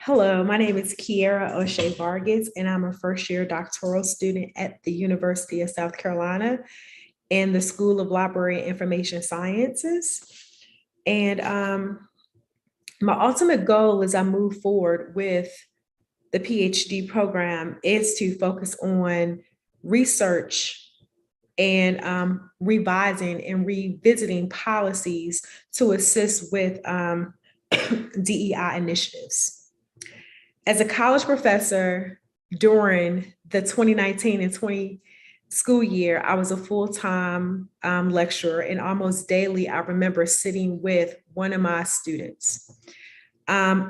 Hello, my name is Kiera O'Shea Vargas, and I'm a first year doctoral student at the University of South Carolina in the School of Library and Information Sciences. And my ultimate goal as I move forward with the PhD program is to focus on research and revising and revisiting policies to assist with DEI initiatives. As a college professor during the 2019 and 20 school year, I was a full-time lecturer, and almost daily, I remember sitting with one of my students. I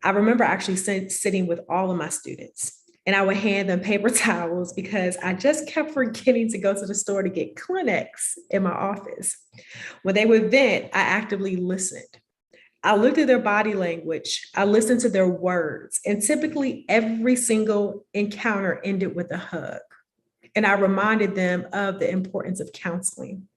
remember actually sitting with all of my students, and I would hand them paper towels because I just kept forgetting to go to the store to get Kleenex in my office. When they would vent, I actively listened. I looked at their body language, I listened to their words, and typically every single encounter ended with a hug. And I reminded them of the importance of counseling.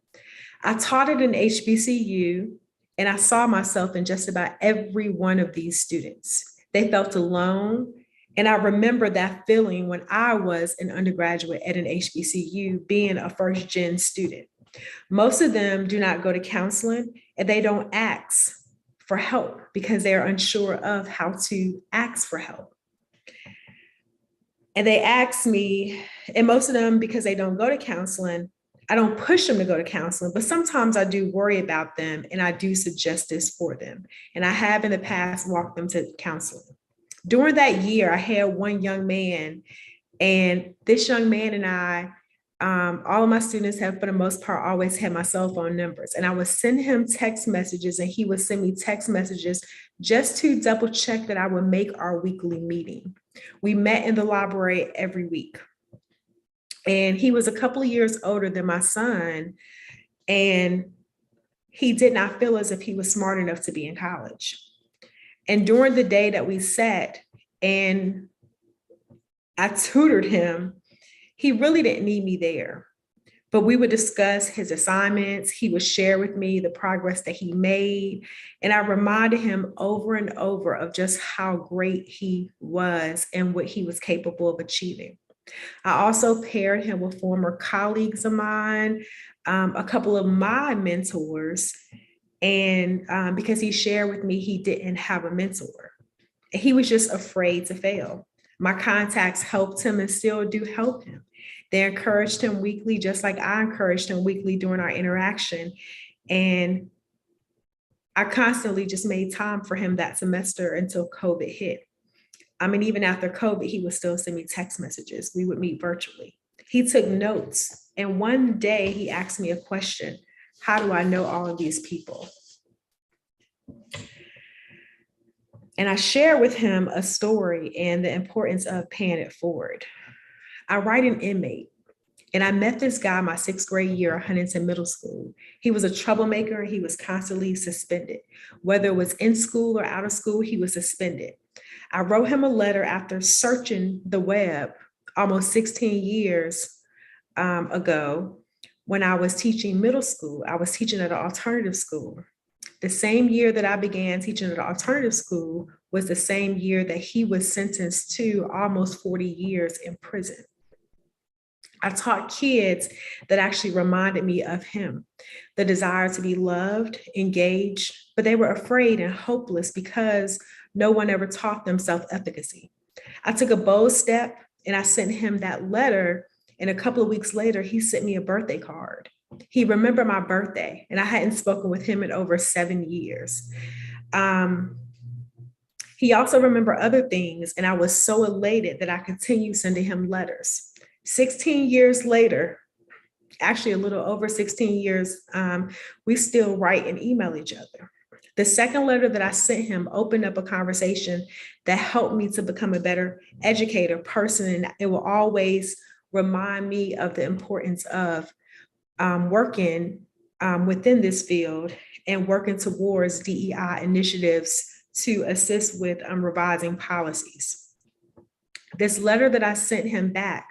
I taught at an HBCU, and I saw myself in just about every one of these students. They felt alone. And I remember that feeling when I was an undergraduate at an HBCU, being a first gen student. Most of them do not go to counseling, and they don't ask for help because they are unsure of how to ask for help. And they ask me, and most of them, because they don't go to counseling, I don't push them to go to counseling, but sometimes I do worry about them and I do suggest this for them. And I have in the past walked them to counseling. During that year, I had one young man, and this young man and I, all of my students have, for the most part, always had my cell phone numbers. And I would send him text messages, and he would send me text messages just to double check that I would make our weekly meeting. We met in the library every week. And he was a couple of years older than my son, and he did not feel as if he was smart enough to be in college. And during the day that we sat and I tutored him, he really didn't need me there, but we would discuss his assignments. He would share with me the progress that he made. And I reminded him over and over of just how great he was and what he was capable of achieving. I also paired him with former colleagues of mine, a couple of my mentors, and because he shared with me he didn't have a mentor. He was just afraid to fail. My contacts helped him and still do help him. They encouraged him weekly, just like I encouraged him weekly during our interaction. And I constantly just made time for him that semester until COVID hit. I mean, even after COVID, he would still send me text messages. We would meet virtually. He took notes. And one day he asked me a question: how do I know all of these people? And I share with him a story and the importance of paying it forward. I write an inmate, and I met this guy my sixth grade year at Huntington Middle School. He was a troublemaker. He was constantly suspended. Whether it was in school or out of school, he was suspended. I wrote him a letter after searching the web almost 16 years ago when I was teaching middle school. I was teaching at an alternative school. The same year that I began teaching at an alternative school was the same year that he was sentenced to almost 40 years in prison. I taught kids that actually reminded me of him, the desire to be loved, engaged, but they were afraid and hopeless because no one ever taught them self-efficacy. I took a bold step and I sent him that letter, and a couple of weeks later, he sent me a birthday card. He remembered my birthday, and I hadn't spoken with him in over 7 years. He also remembered other things, and I was so elated that I continued sending him letters. 16 years later, actually a little over 16 years, we still write and email each other. The second letter that I sent him opened up a conversation that helped me to become a better educator, person, and it will always remind me of the importance of working within this field and working towards DEI initiatives to assist with revising policies. This letter that I sent him back,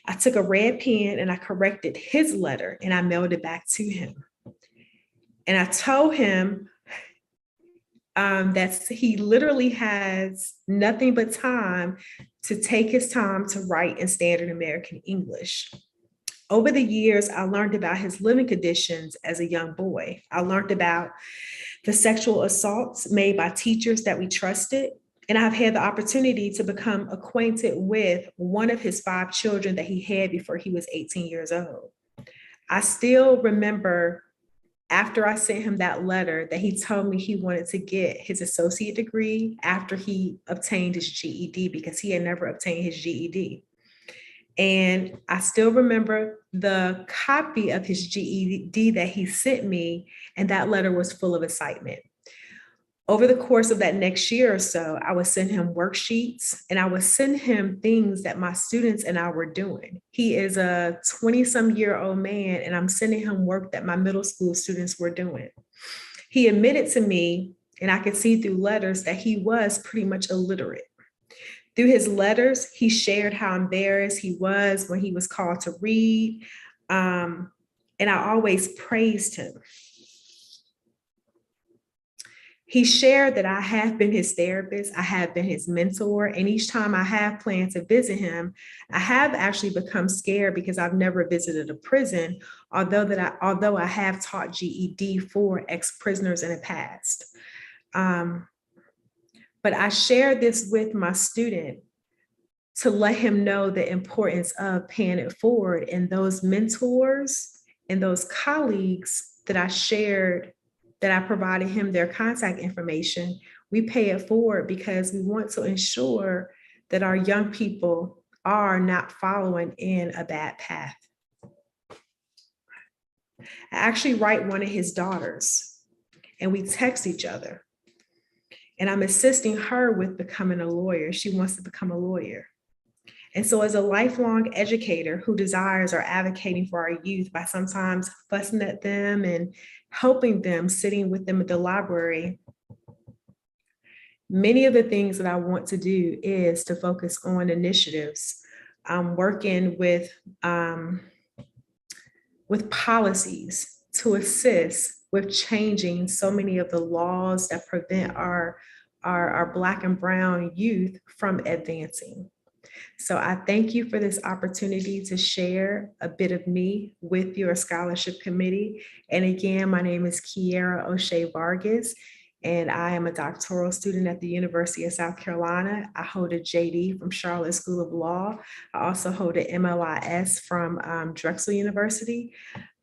I took a red pen and I corrected his letter and I mailed it back to him. And I told him he literally has nothing but time to take his time to write in standard American English. Over the years, I learned about his living conditions as a young boy. I learned about the sexual assaults made by teachers that we trusted. And I've had the opportunity to become acquainted with one of his 5 children that he had before he was 18 years old. I still remember after I sent him that letter that he told me he wanted to get his associate degree after he obtained his GED, because he had never obtained his GED. And I still remember the copy of his GED that he sent me, and that letter was full of excitement. Over the course of that next year or so, I would send him worksheets and I would send him things that my students and I were doing. He is a 20-some-year-old man, and I'm sending him work that my middle school students were doing. He admitted to me, and I could see through letters, that he was pretty much illiterate. Through his letters, he shared how embarrassed he was when he was called to read. And I always praised him. He shared that I have been his therapist, I have been his mentor, and each time I have planned to visit him, I have actually become scared because I've never visited a prison, although I have taught GED for ex-prisoners in the past. But I shared this with my student to let him know the importance of paying it forward, and those mentors and those colleagues that I shared, that I provided him their contact information, we pay it forward because we want to ensure that our young people are not following in a bad path. I actually write one of his daughters, and we text each other. And I'm assisting her with becoming a lawyer. She wants to become a lawyer. And so as a lifelong educator who desires or advocating for our youth by sometimes fussing at them and helping them, sitting with them at the library, many of the things that I want to do is to focus on initiatives. I'm working with policies to assist with changing so many of the laws that prevent our Black and Brown youth from advancing. So I thank you for this opportunity to share a bit of me with your scholarship committee. And again, my name is Kiera O'Shea Vargas, and I am a doctoral student at the University of South Carolina. I hold a JD from Charlotte School of Law. I also hold an MLIS from Drexel University.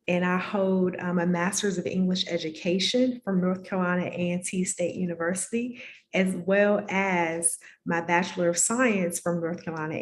And I hold a Master's of English Education from North Carolina A&T State University, as well as my Bachelor of Science from North Carolina